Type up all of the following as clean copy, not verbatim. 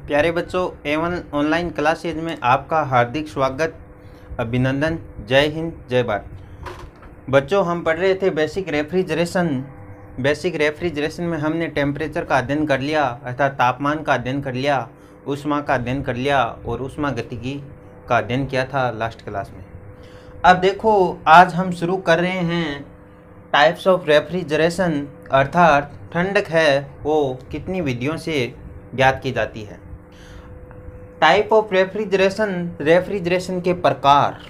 प्यारे बच्चों, A1 online classes में आपका हार्दिक स्वागत, अभिनंदन। जय हिंद, जय भारत। बच्चों, हम पढ़ रहे थे बेसिक रेफ्रिजरेशन में हमने टेम्परेचर का अध्ययन कर लिया, अर्थात तापमान का अध्ययन कर लिया, ऊष्मा का अध्ययन कर लिया और ऊष्मा गतिकी का अध्ययन किया था लास्ट क्लास में। अब देखो, आज हम शुरू कर रहे हैं टाइप्स ऑफ रेफ्रिजरेशन, अर्थात ठंडक है वो कितनी विधियों से ज्ञात की जाती है। टाइप ऑफ रेफ्रिजरेशन के प्रकार,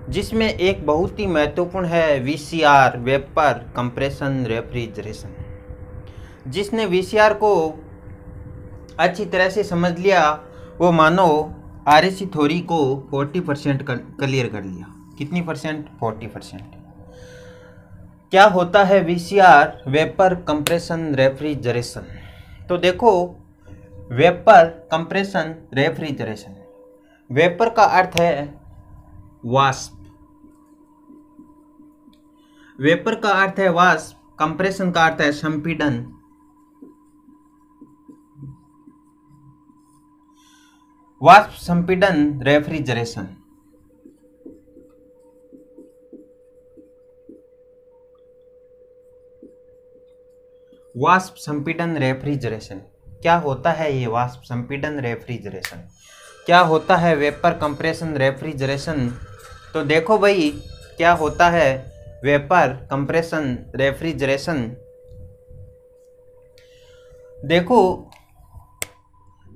जिसमें एक बहुत ही महत्वपूर्ण है VCR, वेपर कंप्रेशन रेफ्रिजरेशन। जिसने VCR को अच्छी तरह से समझ लिया वो मानो RAC थ्योरी को 40% क्लियर कर लिया। कितनी परसेंट? 40%। क्या होता है VCR, वेपर कंप्रेशन रेफ्रिजरेशन? तो देखो, वेपर कंप्रेशन रेफ्रिजरेशन, वेपर का अर्थ है वाष्प, वेपर का अर्थ है वाष्प, कंप्रेशन का अर्थ है संपीड़न। वाष्प संपीड़न रेफ्रिजरेशन। वाष्प संपीड़न रेफ्रिजरेशन क्या होता है? ये वाष्प संपीड़न रेफ्रिजरेशन क्या होता है? Vapour compression refrigeration. तो देखो भाई, क्या होता है वेपर कंप्रेशन रेफ्रिजरेशन। देखो,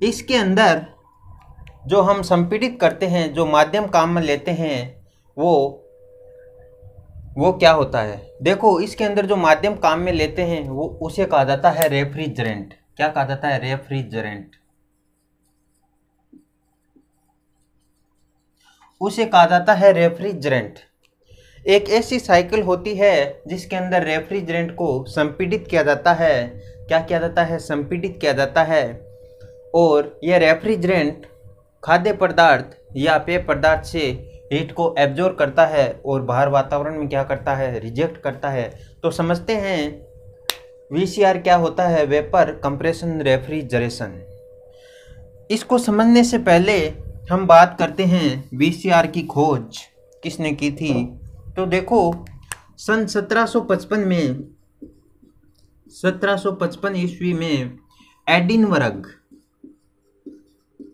इसके अंदर जो हम संपीड़ित करते हैं, जो माध्यम काम में लेते हैं, वो क्या होता है? देखो, इसके अंदर जो माध्यम काम में लेते हैं वो उसे कहा जाता है रेफ्रिजरेंट। क्या कहा जाता है? रेफ्रिजरेंट। उसे कहा जाता है रेफ्रिजरेंट। एक ऐसी साइकिल होती है जिसके अंदर रेफ्रिजरेंट को संपीड़ित किया जाता है। क्या किया जाता है? संपीड़ित किया जाता है। और यह रेफ्रिजरेंट खाद्य पदार्थ या पेय पदार्थ से हीट को एब्जॉर्ब करता है और बाहर वातावरण में क्या करता है? रिजेक्ट करता है। तो समझते हैं VCR क्या होता है? Vapour compression refrigeration. इसको समझने से पहले हम बात करते हैं VCR की खोज किसने की थी। तो देखो, सन 1755 ईस्वी में एडिनबर्ग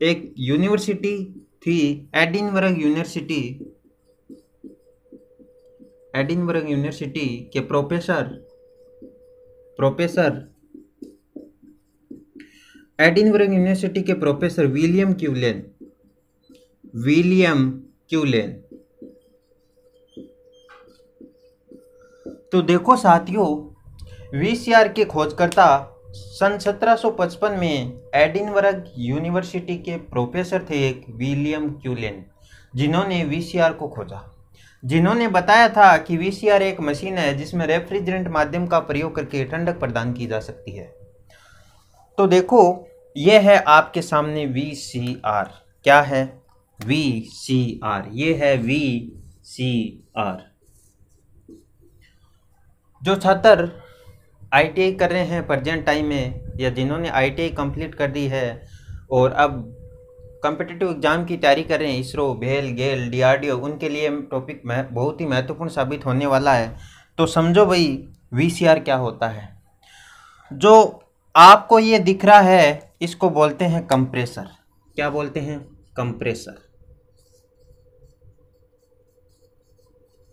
एक यूनिवर्सिटी थी, एडिनबर्ग यूनिवर्सिटी के एडिनबर्ग यूनिवर्सिटी के प्रोफेसर विलियम क्यूलेन। तो देखो साथियों, VCR के खोजकर्ता सन 1755 में एडिनबर्ग यूनिवर्सिटी के प्रोफेसर थे एक विलियम क्यूलेन, जिन्होंने VCR को खोजा। जिन्होंने बताया था कि VCR एक मशीन है जिसमें रेफ्रिजरेंट माध्यम का प्रयोग करके ठंडक प्रदान की जा सकती है। तो देखो, यह है आपके सामने VCR। क्या है? VCR। ये है VCR। जो छात्र ITI कर रहे हैं प्रेजेंट टाइम में, या जिन्होंने ITI कंप्लीट कर दी है और अब कॉम्पिटिटिव एग्जाम की तैयारी कर रहे हैं, इसरो, भेल, गेल, DRDO, उनके लिए टॉपिक बहुत ही महत्वपूर्ण साबित होने वाला है। तो समझो भाई, VCR क्या होता है। जो आपको ये दिख रहा है इसको बोलते हैं कंप्रेसर। क्या बोलते हैं? कंप्रेसर।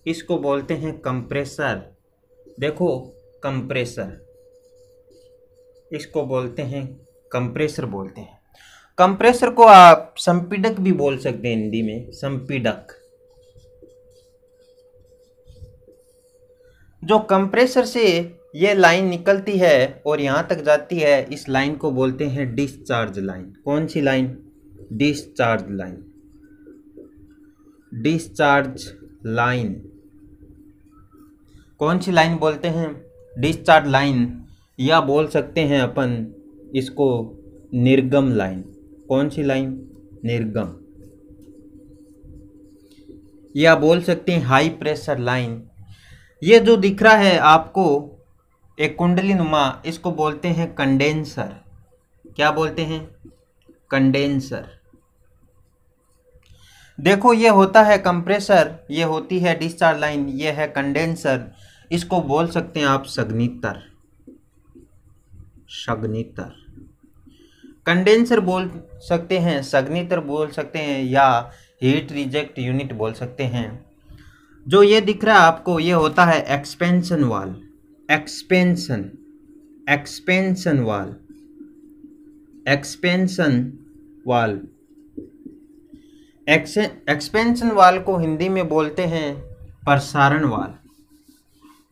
इसको बोलते हैं कंप्रेसर। देखो, कंप्रेसर, इसको बोलते हैं कंप्रेसर बोलते हैं। कंप्रेसर को आप संपीड़क भी बोल सकते हैं, हिंदी में संपीड़क। जो कंप्रेसर से ये लाइन निकलती है और यहाँ तक जाती है, इस लाइन को बोलते हैं डिस्चार्ज लाइन। कौन सी line? Discharge line. Discharge line. कौन सी लाइन बोलते हैं? Discharge line. या बोल सकते हैं अपन इसको निर्गम लाइन। कौन सी लाइन? निर्गम। या बोल सकते हैं हाई प्रेशर लाइन। ये जो दिख रहा है आपको एक कुंडली नुमा, इसको बोलते हैं कंडेंसर। क्या बोलते हैं? कंडेंसर। देखो ये होता है कंप्रेसर, ये होती है डिस्चार्ज लाइन, ये है कंडेंसर। इसको बोल सकते हैं आप संघनित्र। संघनित्र कंडेंसर बोल सकते हैं, संघनित्र बोल सकते हैं, या हीट रिजेक्ट यूनिट बोल सकते हैं। जो ये दिख रहा है आपको, ये होता है expansion valve. Expansion valve, expansion valve. Expansion valve को हिंदी में बोलते हैं प्रसारण वाल्व।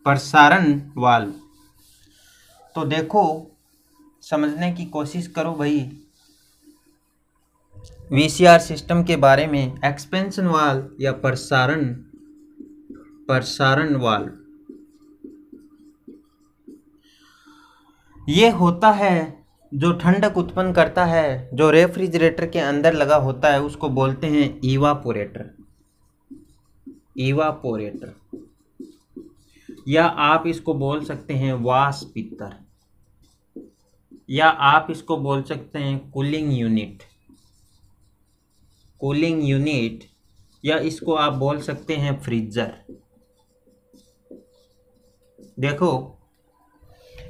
प्रसारण वाल्व। तो देखो, समझने की कोशिश करो भाई वीसीआर सिस्टम के बारे में। एक्सपेंशन वाल्व या प्रसारण वाल्व, ये होता है जो ठंडक उत्पन्न करता है, जो रेफ्रिजरेटर के अंदर लगा होता है, उसको बोलते हैं इवापोरेटर। इवापोरेटर, या आप इसको बोल सकते हैं वाष्पीतर, या आप इसको बोल सकते हैं कूलिंग यूनिट। कूलिंग यूनिट, या इसको आप बोल सकते हैं फ्रीजर। देखो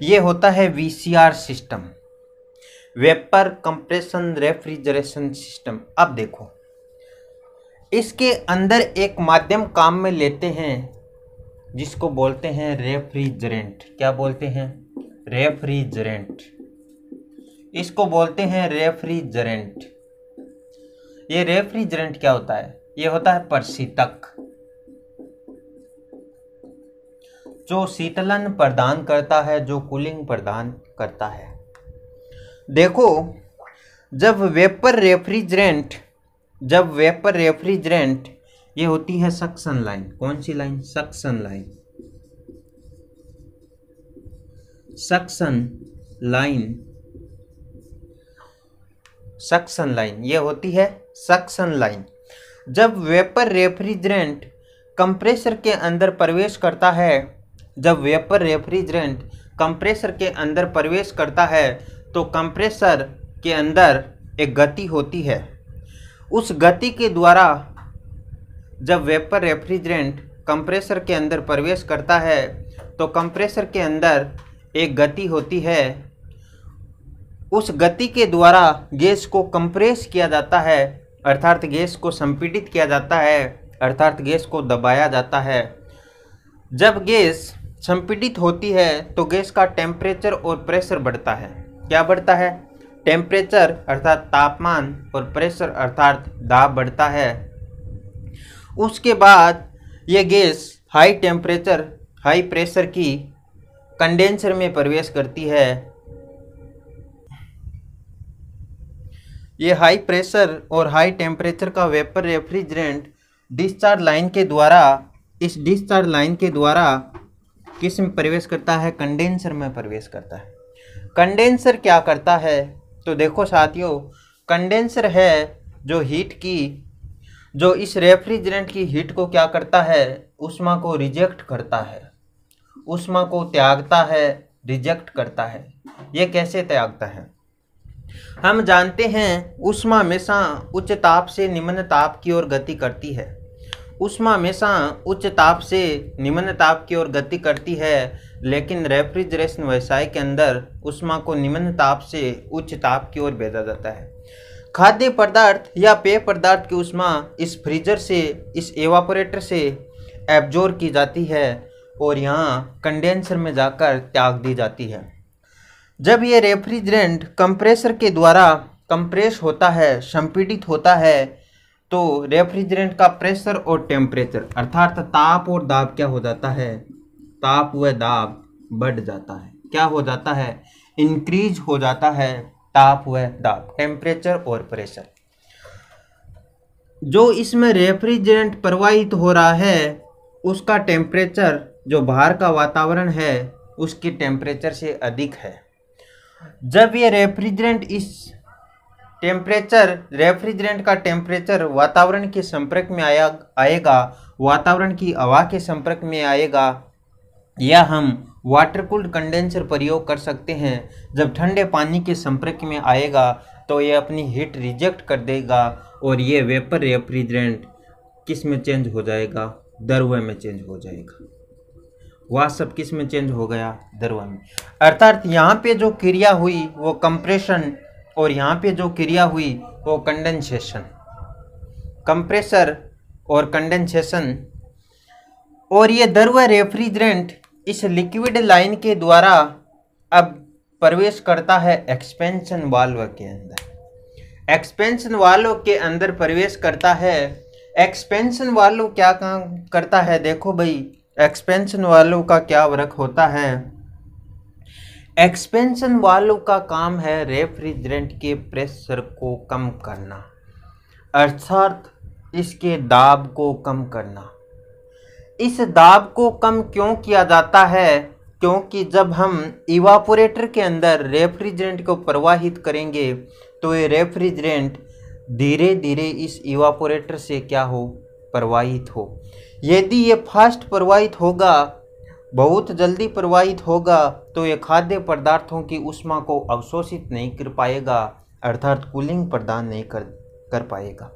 ये होता है VCR system, vapour compression refrigeration system. अब देखो, इसके अंदर एक माध्यम काम में लेते हैं जिसको बोलते हैं रेफ्रिजरेंट। क्या बोलते हैं? रेफ्रिजरेंट। इसको बोलते हैं रेफ्रिजरेंट। ये रेफ्रिजरेंट क्या होता है? ये होता है प्रशीतक, जो शीतलन प्रदान करता है, जो कूलिंग प्रदान करता है। देखो, जब वेपर रेफ्रिजरेंट, ये होती है सक्शन लाइन। कौन सी line? Suction line. Suction line, ये होती है सक्शन लाइन। जब वेपर रेफ्रिजरेंट कंप्रेसर के अंदर प्रवेश करता है, जब वेपर रेफ्रिजरेंट कंप्रेसर के अंदर प्रवेश करता है, तो कंप्रेसर के अंदर एक गति होती है। उस गति के द्वारा, जब वेपर रेफ्रिजरेंट कंप्रेसर के अंदर प्रवेश करता है, तो कंप्रेसर के अंदर एक गति होती है। उस गति के द्वारा गैस को कंप्रेस किया जाता है, अर्थात गैस को संपीड़ित किया जाता है, अर्थात गैस को दबाया जाता है। जब गैस संपीड़ित होती है तो गैस का टेम्परेचर और प्रेशर बढ़ता है। क्या बढ़ता है? टेम्परेचर अर्थात तापमान, और प्रेशर अर्थात दाब बढ़ता है। उसके बाद ये gas high temperature high pressure की कंडेंसर में प्रवेश करती है। ये हाई प्रेशर और हाई टेम्परेचर का वेपर रेफ्रिजरेंट डिस्चार्ज लाइन के द्वारा, इस डिस्चार्ज लाइन के द्वारा किस में प्रवेश करता है? कंडेंसर में प्रवेश करता है। कंडेंसर क्या करता है? तो देखो साथियों, कंडेंसर है जो हीट की, जो इस रेफ्रिजरेंट की हीट को क्या करता है? ऊष्मा को रिजेक्ट करता है, ऊष्मा को त्यागता है, रिजेक्ट करता है। ये कैसे त्यागता है? हम जानते हैं ऊष्मा हमेशा उच्च ताप से निम्न ताप की ओर गति करती है। ऊष्मा हमेशा उच्च ताप से निम्न ताप की ओर गति करती है, लेकिन रेफ्रिजरेशन व्यवसाय के अंदर ऊष्मा को निम्न ताप से उच्च ताप की ओर भेजा जाता है। खाद्य पदार्थ या पेय पदार्थ की ऊष्मा इस फ्रीजर से, इस एवापोरेटर से एब्जॉर्ब की जाती है और यहाँ कंडेंसर में जाकर त्याग दी जाती है। जब ये रेफ्रिजरेंट कंप्रेसर के द्वारा कंप्रेस होता है, संपीड़ित होता है, तो रेफ्रिजरेंट का प्रेशर और टेम्परेचर अर्थात ताप और दाब क्या हो जाता है? ताप व दाब बढ़ जाता है। क्या हो जाता है? इंक्रीज हो जाता है ताप व दाब, टेम्परेचर और प्रेशर। जो इसमें रेफ्रिजरेंट प्रवाहित हो रहा है उसका टेम्परेचर, जो बाहर का वातावरण है उसके टेम्परेचर से अधिक है। जब ये रेफ्रिजरेंट रेफ्रिजरेंट का टेम्परेचर वातावरण के संपर्क में आएगा, वातावरण की हवा के संपर्क में आएगा, या हम वाटर कूल्ड कंडेंसर प्रयोग कर सकते हैं। जब ठंडे पानी के संपर्क में आएगा तो ये अपनी हीट रिजेक्ट कर देगा और ये वेपर रेफ्रिजरेंट किस में चेंज हो जाएगा, द्रव्य में चेंज हो जाएगा। वह सब किस में चेंज हो गया, द्रव्य में। अर्थात यहाँ पे जो क्रिया हुई वो कंप्रेशन और यहाँ पे जो क्रिया हुई वो कंडेंसेशन, कंप्रेसर और कंडेंसेशन। और ये द्रव्य रेफ्रिजरेंट इस लिक्विड लाइन के द्वारा अब प्रवेश करता है एक्सपेंशन वाल्व के अंदर। एक्सपेंशन वाल्व के अंदर प्रवेश करता है। एक्सपेंशन वाल्व क्या काम करता है, देखो भाई एक्सपेंशन वाल्व का क्या वर्क होता है। एक्सपेंशन वाल्व का काम है रेफ्रिजरेंट के प्रेशर को कम करना, अर्थात इसके दाब को कम करना। इस दाब को कम क्यों किया जाता है, क्योंकि जब हम इवापोरेटर के अंदर रेफ्रिजरेंट को प्रवाहित करेंगे तो ये रेफ्रिजरेंट धीरे धीरे इस इवापोरेटर से क्या हो, प्रवाहित हो। यदि ये फास्ट प्रवाहित होगा, बहुत जल्दी प्रवाहित होगा, तो ये खाद्य पदार्थों की ऊष्मा को अवशोषित नहीं कर पाएगा, अर्थात कूलिंग प्रदान नहीं कर पाएगा।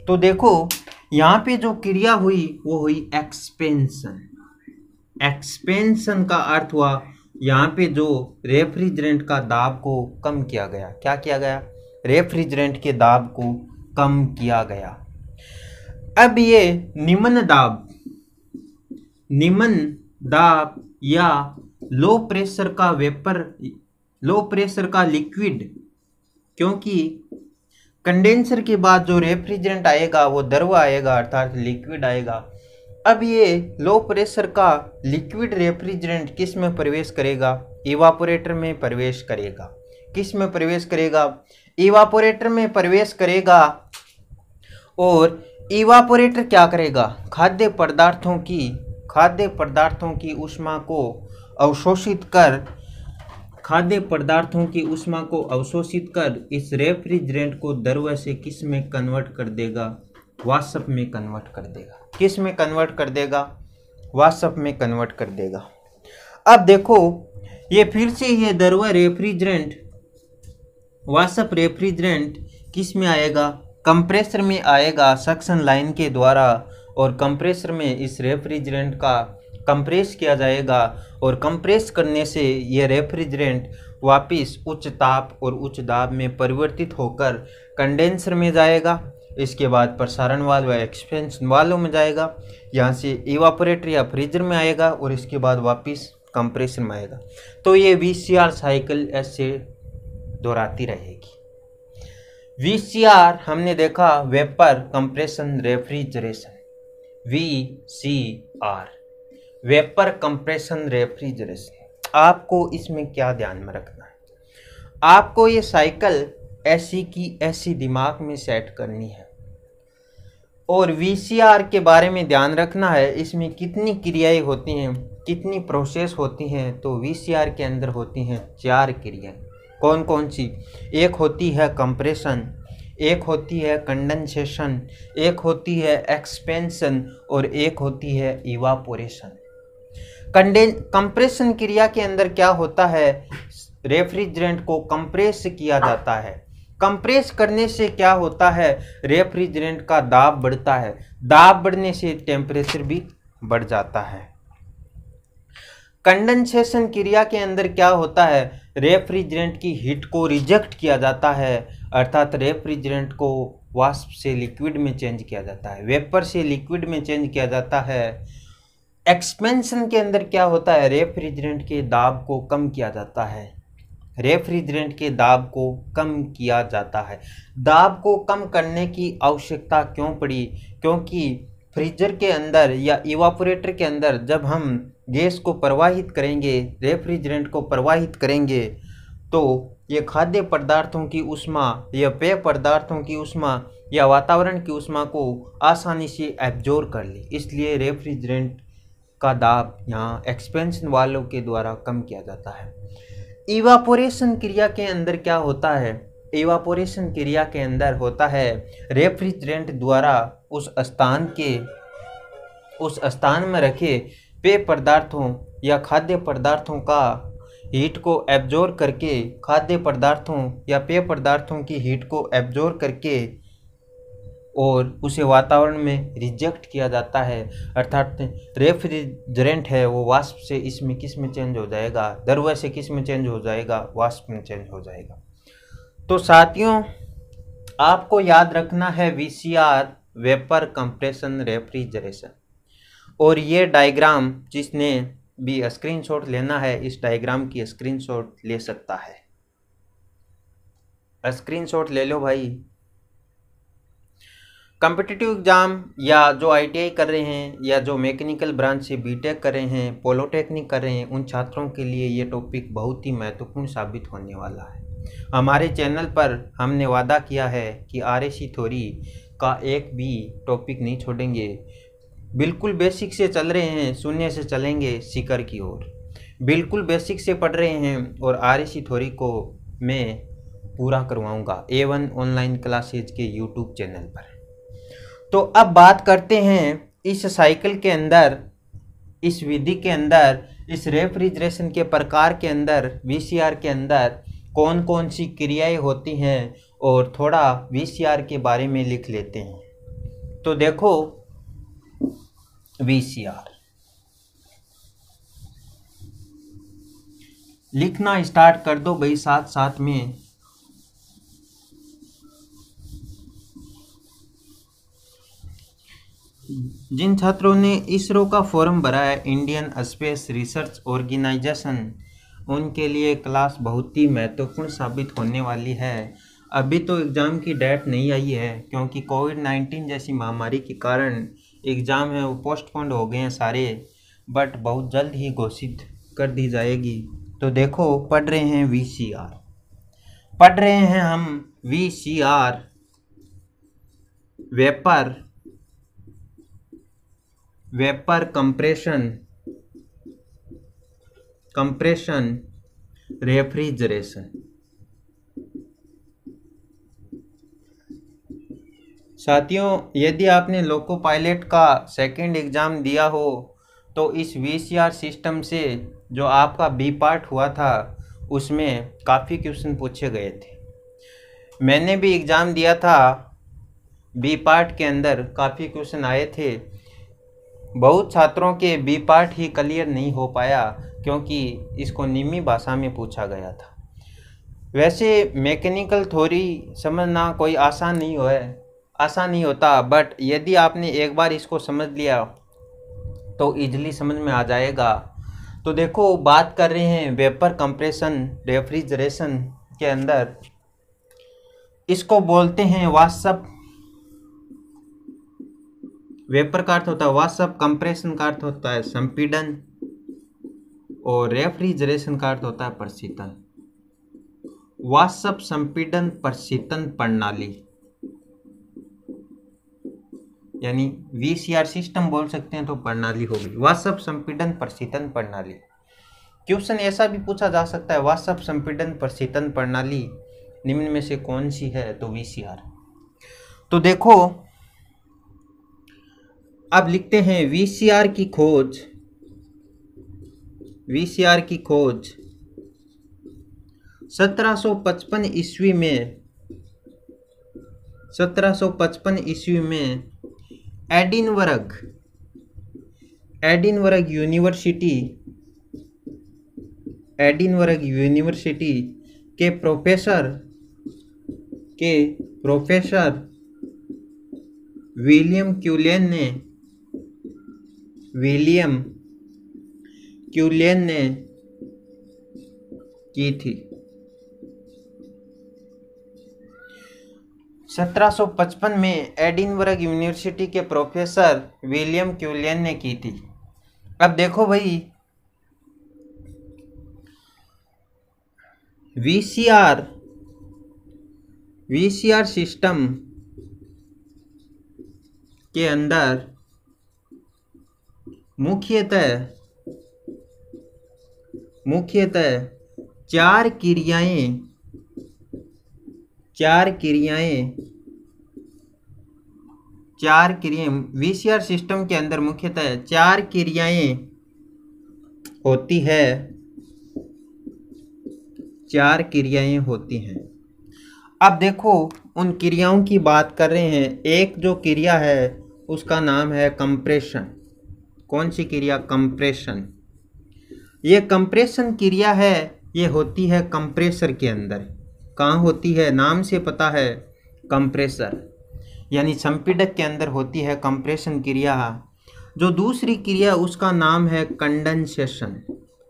तो देखो यहाँ पे जो क्रिया हुई वो हुई एक्सपेंशन। एक्सपेंशन का अर्थ हुआ यहाँ पे जो रेफ्रिजरेंट का दाब को कम किया गया। क्या किया गया, रेफ्रिजरेंट के दाब को कम किया गया। अब ये निम्न दाब या लो प्रेशर का वेपर, लो प्रेशर का लिक्विड, क्योंकि कंडेंसर के बाद जो रेफ्रिजरेंट आएगा वो द्रव आएगा, अर्थात लिक्विड आएगा। अब ये लो प्रेशर का लिक्विड रेफ्रिजरेंट किस में प्रवेश करेगा, इवापोरेटर में प्रवेश करेगा। किस में प्रवेश करेगा, इवापोरेटर में प्रवेश करेगा। और इवापोरेटर क्या करेगा, खाद्य पदार्थों की ऊष्मा को अवशोषित कर, खाद्य पदार्थों की ऊष्मा को अवशोषित कर इस रेफ्रिजरेंट को द्रव्य से किस में कन्वर्ट कर देगा, वाष्प में कन्वर्ट कर देगा। किस में कन्वर्ट कर देगा, वाष्प में कन्वर्ट कर देगा। अब देखो ये फिर से ये द्रव्य रेफ्रिजरेंट, वाष्प रेफ्रिजरेंट किस में आएगा, कंप्रेसर में आएगा सक्शन लाइन के द्वारा। और कंप्रेसर में इस रेफ्रिजरेंट का कंप्रेस किया जाएगा और कंप्रेस करने से ये रेफ्रिजरेंट वापस उच्च ताप और उच्च दाब में परिवर्तित होकर कंडेंसर में जाएगा। इसके बाद प्रसारण वाल्व या एक्सपेंशन वाल्व में जाएगा, यहाँ से इवापोरेटर या फ्रीजर में आएगा और इसके बाद वापस कंप्रेसर में आएगा। तो ये VCR साइकिल ऐसे दोहराती रहेगी। VCR हमने देखा, vapour compression refrigeration, VCR, vapour compression refrigeration. आपको इसमें क्या ध्यान में रखना है, आपको ये साइकिल ऐसी की ऐसी दिमाग में सेट करनी है। और VCR के बारे में ध्यान रखना है, इसमें कितनी क्रियाएं होती हैं, कितनी प्रोसेस होती हैं। तो VCR के अंदर होती हैं 4 क्रियाएं। कौन कौन सी, एक होती है कंप्रेशन, एक होती है कंडेंसेशन, एक होती है एक्सपेंशन और एक होती है इवापोरेशन। कंप्रेशन क्रिया के अंदर क्या होता है, रेफ्रिजरेंट को कंप्रेस किया जाता है। कंप्रेस करने से क्या होता है, रेफ्रिजरेंट का दाब बढ़ता है, दाब बढ़ने से टेम्परेचर भी बढ़ जाता है। कंडेंसेशन क्रिया के अंदर क्या होता है, रेफ्रिजरेंट की हीट को रिजेक्ट किया जाता है, अर्थात रेफ्रिजरेंट को वाष्प से लिक्विड में चेंज किया जाता है, वेपर से लिक्विड में चेंज किया जाता है। एक्सपेंशन के अंदर क्या होता है, रेफ्रिजरेंट के दाब को कम किया जाता है, रेफ्रिजरेंट के दाब को कम किया जाता है। दाब को कम करने की आवश्यकता क्यों पड़ी, क्योंकि फ्रीजर के अंदर या इवापोरेटर के अंदर जब हम गैस को प्रवाहित करेंगे, रेफ्रिजरेंट को प्रवाहित करेंगे, तो ये खाद्य पदार्थों की ऊष्मा या पेय पदार्थों की ऊष्मा या वातावरण की ऊष्मा को आसानी से एब्जॉर्ब कर ले, इसलिए रेफ्रिजरेंट का दाब यहाँ एक्सपेंशन वाल्व के द्वारा कम किया जाता है। इवापोरेशन क्रिया के अंदर क्या होता है, इवापोरेशन क्रिया के अंदर होता है रेफ्रिजरेंट द्वारा उस स्थान में रखे पेय पदार्थों या खाद्य पदार्थों का हीट को एब्जॉर्ब करके, खाद्य पदार्थों या पेय पदार्थों की हीट को एब्जॉर्ब करके और उसे वातावरण में रिजेक्ट किया जाता है। अर्थात रेफ्रिजरेंट है वो वाष्प से इसमें किस में चेंज हो जाएगा, द्रव्य से किस में चेंज हो जाएगा, वाष्प में चेंज हो जाएगा। तो साथियों आपको याद रखना है VCR, वेपर कंप्रेशन रेफ्रिजरेशन। और ये डायग्राम जिसने भी स्क्रीनशॉट लेना है इस डायग्राम की स्क्रीनशॉट ले सकता है। स्क्रीनशॉट ले लो भाई। कॉम्पिटिटिव एग्जाम या जो ITI कर रहे हैं या जो मैकेनिकल ब्रांच से BTech कर रहे हैं, पॉलिटेक्निक कर रहे हैं, उन छात्रों के लिए ये टॉपिक बहुत ही महत्वपूर्ण साबित होने वाला है। हमारे चैनल पर हमने वादा किया है कि RAC थ्योरी का एक भी टॉपिक नहीं छोड़ेंगे। बिल्कुल बेसिक से चल रहे हैं, शून्य से चलेंगे शिखर की ओर। बिल्कुल बेसिक से पढ़ रहे हैं और RAC थ्योरी को मैं पूरा करवाऊंगा A1 ऑनलाइन क्लासेज के YouTube चैनल पर। तो अब बात करते हैं इस साइकिल के अंदर, इस विधि के अंदर, इस रेफ्रिजरेशन के प्रकार के अंदर VCR के अंदर कौन कौन सी क्रियाएं होती हैं और थोड़ा VCR के बारे में लिख लेते हैं। तो देखो VCR लिखना स्टार्ट कर दो भाई साथ साथ में। जिन छात्रों ने इसरो का फॉर्म भरा है, इंडियन स्पेस रिसर्च ऑर्गेनाइजेशन, उनके लिए क्लास बहुत ही महत्वपूर्ण साबित होने वाली है। अभी तो एग्ज़ाम की डेट नहीं आई है क्योंकि कोविड-19 जैसी महामारी के कारण एग्ज़ाम है वो पोस्टपोन्ड हो गए हैं सारे, बट बहुत जल्द ही घोषित कर दी जाएगी। तो देखो पढ़ रहे हैं VCR, पढ़ रहे हैं हम VCR, वेपर कंप्रेशन रेफ्रिजरेशन। साथियों यदि आपने लोको पायलट का सेकंड एग्ज़ाम दिया हो तो इस VCR सिस्टम से जो आपका B पार्ट हुआ था उसमें काफ़ी क्वेश्चन पूछे गए थे। मैंने भी एग्ज़ाम दिया था, B पार्ट के अंदर काफ़ी क्वेश्चन आए थे। बहुत छात्रों के B पार्ट ही क्लियर नहीं हो पाया क्योंकि इसको निमी भाषा में पूछा गया था। वैसे मैकेनिकल थ्योरी समझना कोई आसान नहीं होता, बट यदि आपने एक बार इसको समझ लिया तो इजीली समझ में आ जाएगा। तो देखो बात कर रहे हैं वेपर कंप्रेशन रेफ्रिजरेशन के अंदर, इसको बोलते हैं वाष्प। वेपर का अर्थ होता है वाष्प, कंप्रेशन का अर्थ होता है संपीड़न और रेफ्रिजरेशन का अर्थ होता है प्रशीतन। वाष्प संपीड़न प्रशीतन प्रणाली यानी VCR सिस्टम बोल सकते हैं तो प्रणाली होगी वाष्प संपीड़न प्रशीतन प्रणाली। क्वेश्चन ऐसा भी पूछा जा सकता है वाष्प संपीड़न प्रशीतन प्रणाली निम्न में से कौन सी है, तो VCR। तो देखो अब लिखते हैं VCR की खोज 1755 ईस्वी में एडिनबर्ग यूनिवर्सिटी के प्रोफेसर विलियम क्यूलियन ने की थी। 1755 में एडिनबर्ग यूनिवर्सिटी के प्रोफेसर विलियम क्यूलियन ने की थी। अब देखो भाई VCR सिस्टम के अंदर मुख्यतः चार क्रियाएं VCR सिस्टम के अंदर मुख्यतः चार क्रियाएं होती है, 4 क्रियाएं होती हैं। अब देखो उन क्रियाओं की बात कर रहे हैं। एक जो क्रिया है उसका नाम है कंप्रेशन। कौन सी क्रिया? कंप्रेशन। ये कंप्रेशन क्रिया है, ये होती है कंप्रेसर के अंदर। कहाँ होती है? नाम से पता है, कंप्रेसर, यानी संपीड़क के अंदर होती है कंप्रेशन क्रिया। जो दूसरी क्रिया उसका नाम है कंडेंसेशन।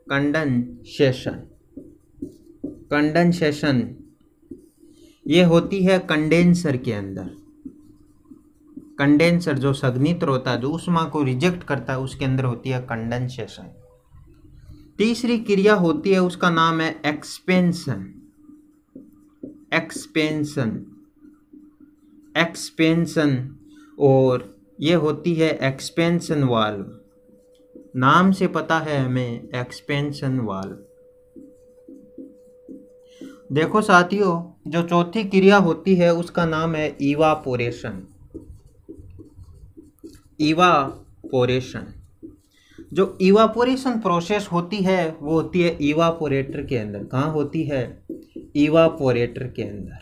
कंडेंसेशन, कंडेंसेशन ये होती है कंडेंसर के अंदर। कंडेंसर जो संघनित्र होता है, जो ऊष्मा को रिजेक्ट करता है, उसके अंदर होती है कंडेंसेशन। तीसरी क्रिया होती है, उसका नाम है एक्सपेंशन। एक्सपेंशन, एक्सपेंशन, और ये होती है एक्सपेंशन वाल्व। नाम से पता है हमें, एक्सपेंशन वाल्व। देखो साथियों, जो चौथी क्रिया होती है उसका नाम है इवापोरेशन। इवापोरेशन, जो इवापोरेशन प्रोसेस होती है वो होती है इवापोरेटर के अंदर। कहाँ होती है? इवापोरेटर के अंदर।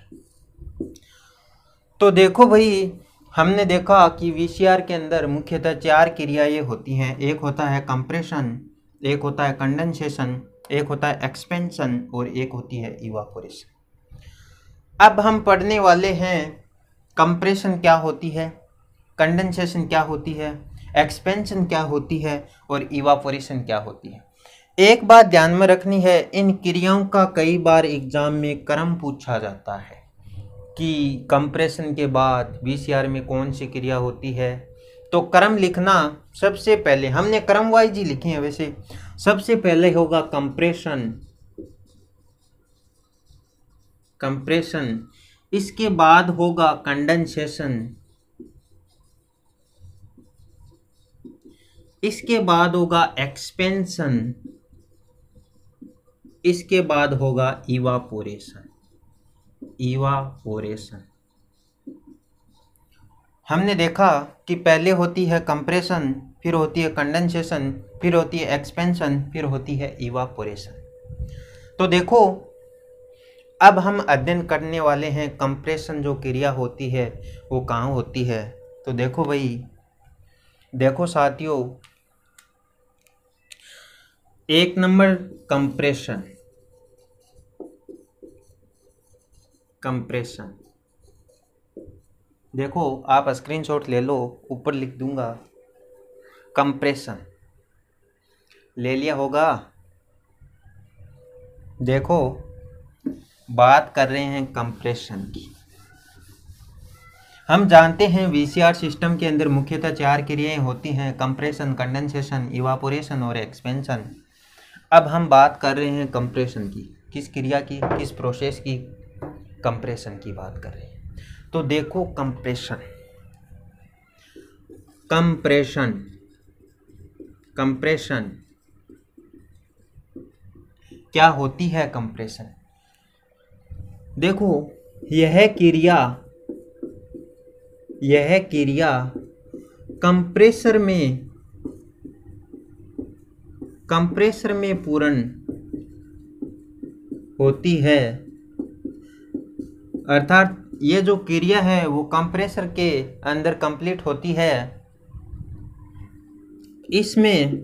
तो देखो भाई, हमने देखा कि वीसीआर के अंदर मुख्यतः 4 क्रियाएं होती हैं। एक होता है कंप्रेशन, एक होता है कंडेंसेशन, एक होता है एक्सपेंशन और एक होती है इवापोरेशन। अब हम पढ़ने वाले हैं कंप्रेशन क्या होती है, कंडेंसेशन क्या होती है, एक्सपेंशन क्या होती है और इवापोरेशन क्या होती है। एक बात ध्यान में रखनी है, इन क्रियाओं का कई बार एग्जाम में क्रम पूछा जाता है कि कंप्रेशन के बाद वीसीआर में कौन सी क्रिया होती है। तो क्रम लिखना, सबसे पहले हमने क्रम वाइज ही लिखे हैं वैसे। सबसे पहले होगा कंप्रेशन, कंप्रेशन, इसके बाद होगा कंडेंसेशन, इसके बाद होगा एक्सपेंशन, इसके बाद होगा इवापोरेशन। इवापोरेशन हमने देखा कि पहले होती है कंप्रेशन, फिर होती है कंडेंसेशन, फिर होती है एक्सपेंशन, फिर होती है इवापोरेशन। तो देखो अब हम अध्ययन करने वाले हैं कंप्रेशन जो क्रिया होती है वो कहाँ होती है। तो देखो भाई, देखो साथियों, 1 नंबर कंप्रेशन। कंप्रेशन देखो, आप स्क्रीनशॉट ले लो, ऊपर लिख दूंगा। कंप्रेशन ले लिया होगा। देखो बात कर रहे हैं कंप्रेशन की। हम जानते हैं वीसीआर सिस्टम के अंदर मुख्यतः 4 क्रियाएं होती हैं, कंप्रेशन, कंडेंसेशन, इवापोरेशन और एक्सपेंशन। अब हम बात कर रहे हैं कंप्रेशन की। किस क्रिया की, किस प्रोसेस की? कंप्रेशन की बात कर रहे हैं। तो देखो कंप्रेशन, कंप्रेशन, कंप्रेशन क्या होती है? कंप्रेशन देखो, यह क्रिया कंप्रेसर में पूर्ण होती है। अर्थात ये जो क्रिया है वो कंप्रेसर के अंदर कंप्लीट होती है। इसमें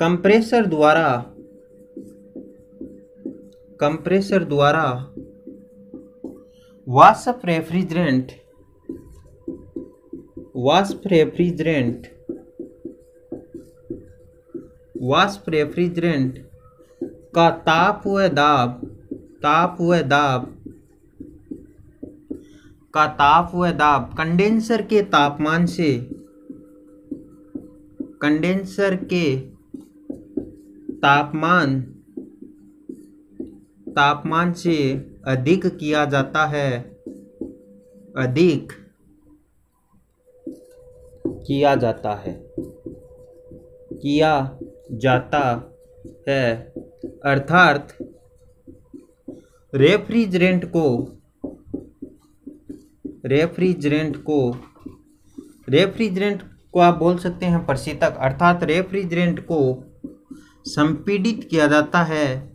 कंप्रेसर द्वारा वाष्प रेफ्रिजरेंट का ताप व दाब कंडेंसर के तापमान से अधिक किया जाता है, अर्थात रेफ्रिजरेंट को आप बोल सकते हैं प्रशीतक, अर्थात रेफ्रिजरेंट को संपीड़ित किया जाता है,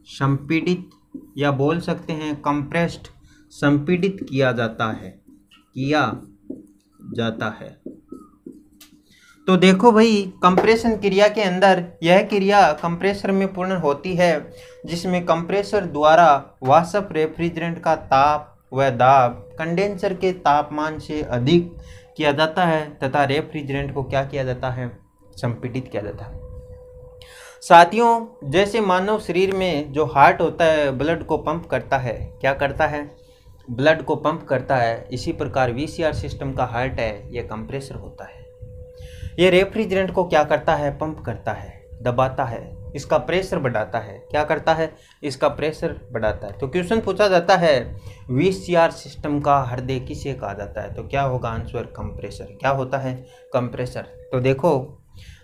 संपीड़ित या बोल सकते हैं कंप्रेस्ड, संपीड़ित किया जाता है, किया जाता है। तो देखो भाई, कंप्रेशन क्रिया के अंदर यह क्रिया कंप्रेसर में पूर्ण होती है, जिसमें कंप्रेसर द्वारा वाष्प रेफ्रिजरेंट का ताप व दाब कंडेंसर के तापमान से अधिक किया जाता है तथा रेफ्रिजरेंट को क्या किया जाता है, संपीड़ित किया जाता है। साथियों, जैसे मानव शरीर में जो हार्ट होता है ब्लड को पंप करता है, क्या करता है, ब्लड को पंप करता है, इसी प्रकार वीसीआर सिस्टम का हार्ट है, यह कंप्रेसर होता है। ये रेफ्रिजरेंट को क्या करता है, पंप करता है, दबाता है, इसका प्रेशर बढ़ाता है, क्या करता है, इसका प्रेशर बढ़ाता है। तो क्वेश्चन पूछा जाता है वीसीआर सिस्टम का हृदय किसे कहा जाता है, तो क्या होगा आंसर, कंप्रेसर। क्या होता है, कंप्रेसर। तो देखो,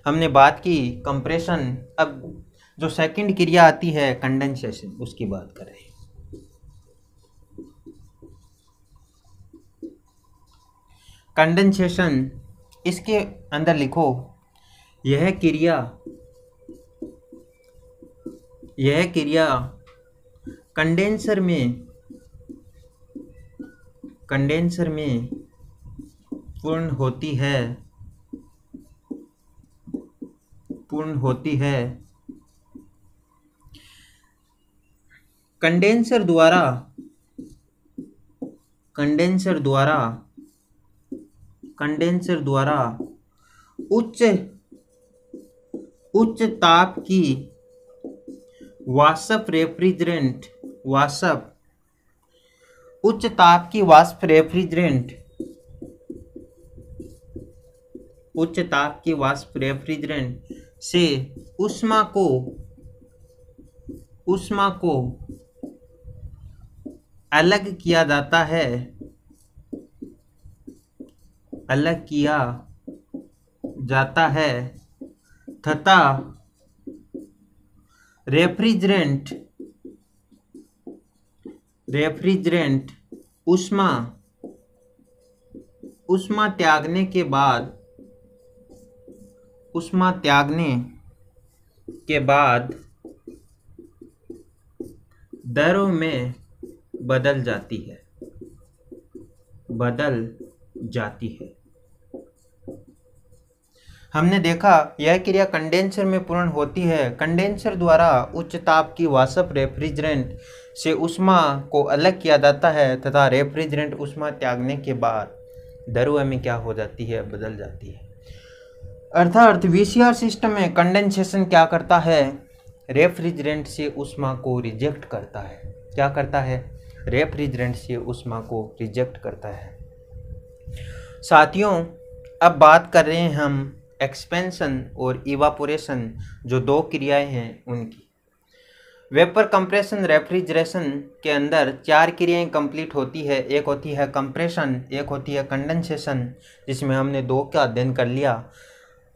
हमने बात की कंप्रेशन, अब जो सेकंड क्रिया आती है कंडेंसेशन, उसकी बात कर रहे हैं। कंडेंसेशन, इसके अंदर लिखो, यह क्रिया कंडेंसर में पूर्ण होती है कंडेंसर द्वारा उच्च ताप की वाष्प रेफ्रिजरेंट से ऊष्मा को अलग किया जाता है तथा रेफ्रिजरेंट ऊष्मा त्यागने के बाद दरों में बदल जाती है। हमने देखा यह क्रिया कंडेंसर में पूर्ण होती है। कंडेंसर द्वारा उच्च ताप की वाष्प रेफ्रिजरेंट से ऊष्मा को अलग किया जाता है तथा रेफ्रिजरेंट ऊष्मा त्यागने के बाद द्रव्य में क्या हो जाती है, बदल जाती है। अर्थात वीसीआर सिस्टम में कंडेंसेशन क्या करता है, रेफ्रिजरेंट से ऊष्मा को रिजेक्ट करता है। क्या करता है, रेफ्रिजरेंट से ऊष्मा को रिजेक्ट करता है। साथियों, अब बात कर रहे हैं हम एक्सपेंशन और इवापोरेशन, जो दो क्रियाएं हैं उनकी। वेपर कंप्रेशन रेफ्रिजरेशन के अंदर चार क्रियाएं कंप्लीट होती है। एक होती है कंप्रेशन, एक होती है कंडेंसेशन, जिसमें हमने दो का अध्ययन कर लिया।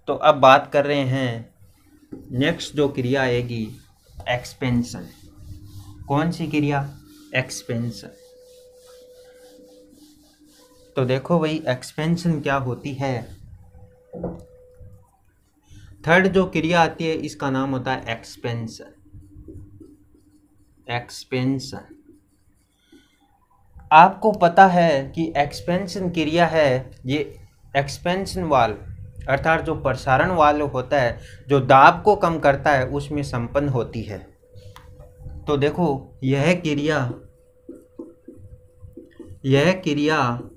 तो अब बात कर रहे हैं नेक्स्ट जो क्रिया आएगी, एक्सपेंशन। कौन सी क्रिया, एक्सपेंशन। तो देखो भाई, एक्सपेंशन क्या होती है। थर्ड जो क्रिया आती है इसका नाम होता है एक्सपेंशन। आपको पता है कि एक्सपेंशन क्रिया है, ये एक्सपेंशन वाल्व अर्थात जो प्रसारण वाल्व होता है, जो दाब को कम करता है, उसमें संपन्न होती है। तो देखो, यह क्रिया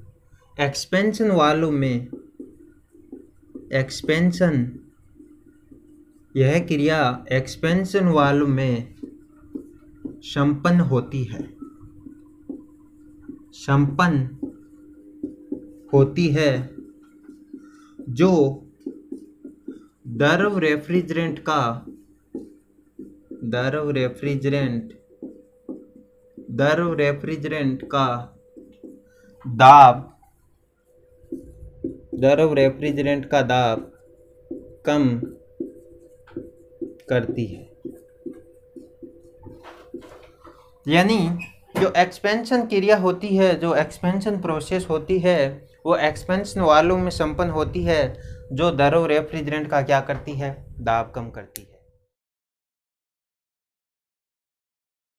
एक्सपेंशन वाल्व में संपन्न होती है, जो द्रव रेफ्रिजरेंट का दाब कम करती है। यानी जो एक्सपेंशन क्रिया होती है, जो एक्सपेंशन प्रोसेस होती है, वो एक्सपेंशन वाल्व में संपन्न होती है जो दरों रेफ्रिजरेंट का क्या करती है, दाब कम करती है।